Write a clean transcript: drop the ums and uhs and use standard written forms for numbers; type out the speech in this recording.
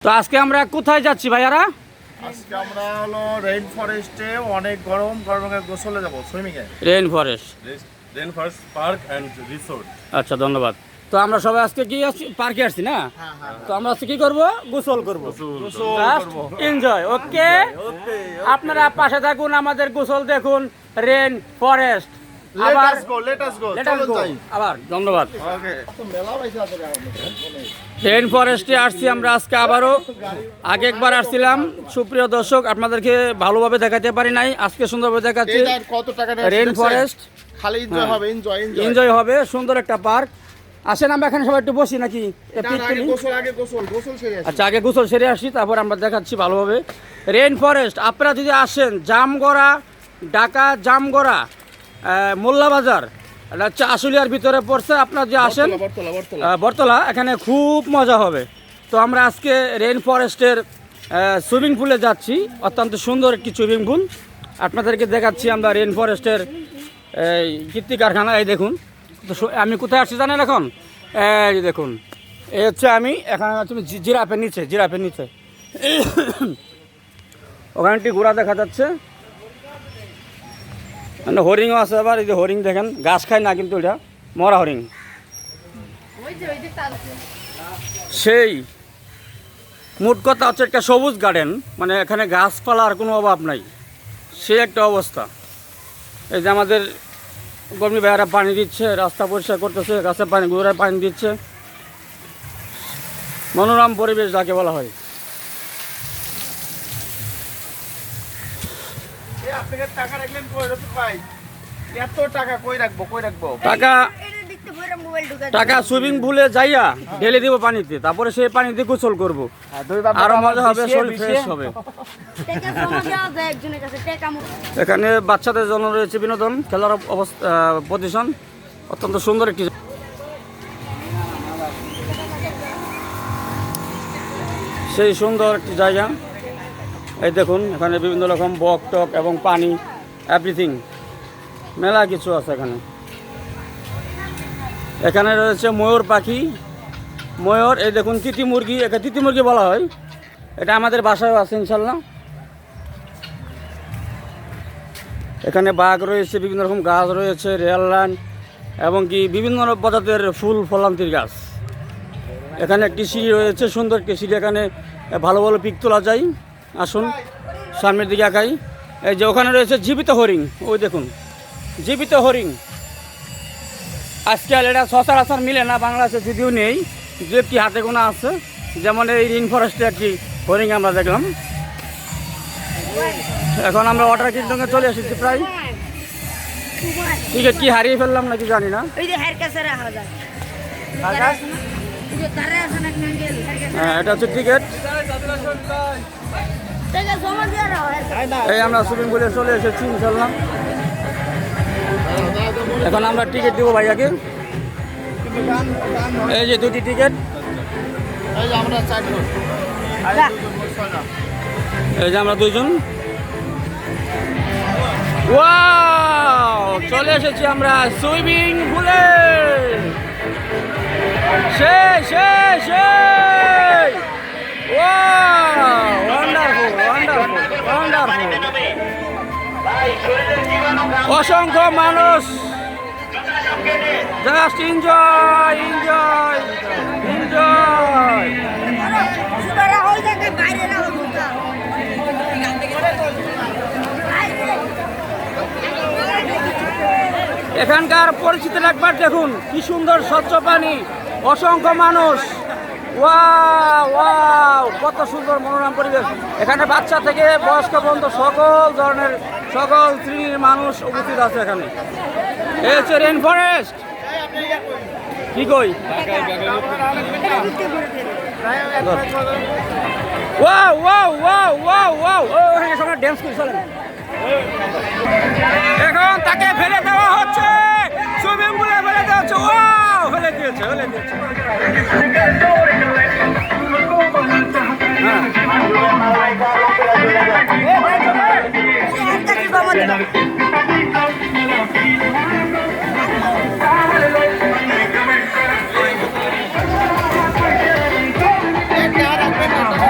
তো আজকে আমরা কোথায় যাচ্ছি ভাইয়ারা? আজকে আমরা হলো রেইন ফরেস্টে, অনেক গরম গরমে গোসলে যাব, সুইমিং এ। Rain forest park and resort. আচ্ছা, ধন্যবাদ। তো আমরা সবাই আজকে কি আসছি, পার্কে আসছি না? তো আমরা আজকে কি করব? গোসল করব, এনজয়। ওকে, আপনারা পাশে থাকুন, আমাদের গোসল দেখুন। রেইন ফরেস্ট আবার আবার ধন্যবাদ। রেইন ফরেস্টে আসছি আমরা আজকে আবারও। আগে একবার আসছিলাম, সুপ্রিয় দর্শক, আপনাদেরকে ভালোভাবে দেখাতে পারি নাই, আজকে সুন্দরভাবে দেখাচ্ছি। রেইন ফরেস্ট এনজয় হবে, সুন্দর একটা পার্ক। আসেন আমরা এখানে সবাই একটু বসি নাকি? আচ্ছা, আগে গোসল সেরে আসি, তারপর আমরা দেখাচ্ছি ভালোভাবে। রেইন ফরেস্ট আপনারা যদি আসেন, জামগড়া, ঢাকা জামগড়া, মোল্লাবাজার, এটা হচ্ছে আশুলিয়ার ভিতরে পড়ছে। আপনারা যে আসেন বটতলা, এখানে খুব মজা হবে। তো আমরা আজকে রেইন ফরেস্টের সুইমিং পুলে যাচ্ছি, অত্যন্ত সুন্দর একটি সুইমিং পুল আপনাদেরকে দেখাচ্ছি। আমরা রেইন ফরেস্টের কীর্তি কারখানা, এই দেখুন। তো আমি কোথায় আসছি জানেন এখন? এই দেখুন, এই হচ্ছে আমি এখানে তুমি জিরাফের নিচে ওখানে একটি ঘোড়া দেখা যাচ্ছে, মানে হরিণও আছে। আবার এই যে হরিণ দেখেন, ঘাস খায় না কিন্তু এটা মরা হরিণ। সেই মোট কথা হচ্ছে একটা সবুজ গার্ডেন, মানে এখানে গাছপালার কোনো অভাব নাই, সে একটা অবস্থা। এই যে আমাদের কর্মী ভাইয়ারা পানি দিচ্ছে, রাস্তা পরিষ্কার করতেছে, গাছের পানি গোড়ায় পানি দিচ্ছে। মনোরম পরিবেশ যাকে বলা হয়। টাকা সুইমিং পুলে যাইয়া ঢেলে দিব পানিতে, তারপরে সেই পানিতে গোসল করবো, আরো মজা হবে, শরীর ফ্রেশ হবে। এখানে বাচ্চাদের জন্য রয়েছে বিনোদন, খেলার প্রতিষ্ঠান, অত্যন্ত সুন্দর একটি। সেই সুন্দর একটি জায়গা। এই দেখুন, এখানে বিভিন্ন রকম বক টক এবং পানি, এভরিথিং, মেলা কিছু আছে এখানে। এখানে রয়েছে ময়ূর পাখি, ময়ূর। এই দেখুন তিতি মুরগি, একে তিতি মুরগি বলা হয়, এটা আমাদের বাসায়ও আছে ইনশাল্লাহ। এখানে বাঘ রয়েছে, বিভিন্ন রকম গাছ রয়েছে, রেল লাইন এবং কি বিভিন্ন প্রজাতির ফুল ফলান্তির গাছ। এখানে একটি সিঁড়ি রয়েছে, সুন্দর একটি সিঁড়ি, এখানে ভালো ভালো পিক তোলা যায়। আসুন সামনের দিকে আঁকাই। এই যে ওখানে রয়েছে জীবিত হরিণ, ওই দেখুন জীবিত হরিণ। আজকাল এটা সচরাচর মিলে না, বাংলাদেশে যদিও নেই, দু একটি হাতে গোনা আছে। যেমন এই রেইন ফরেস্টে একটি হরিণ আমরা দেখলাম। এখন আমরা ওয়াটার কিংডমে চলে এসেছি প্রায়। টিকিট কি হারিয়ে ফেললাম নাকি জানি না। হ্যাঁ, এটা হচ্ছে টিকিট। এই আমরা সুইমিং পুলে চলে এসেছি ইনশাল্লাহ। এখন আমরা টিকিট দিব ভাইয়াকে। এই যে দুটি টিকিট, এই যে আমরা দুইজন। ওয়াও, চলে এসেছি আমরা সুইমিং পুলে। অসংখ্য মানুষ, জাস্ট এনজয়। এখানকার পরিস্থিতি একবার দেখুন, কি সুন্দর স্বচ্ছ পানি, অসংখ্য মানুষ। ওয়াও, কত সুন্দর মনোরম পরিবেশ। এখানে বাচ্চা থেকে বয়স্ক পর্যন্ত সকল ধরনের, সকল শ্রেণীর মানুষ উপস্থিত আছে এখানে। এই হচ্ছে রেইন ফরেস্ট। কি কই? ড্যান্স করে চলেন। এখন তাকে ফেলে দেওয়া হচ্ছে, সুইমিং পুলে ফেলে দেওয়া হচ্ছে। ওয়াও, ফেলে দিয়েছে। হ্যাঁ,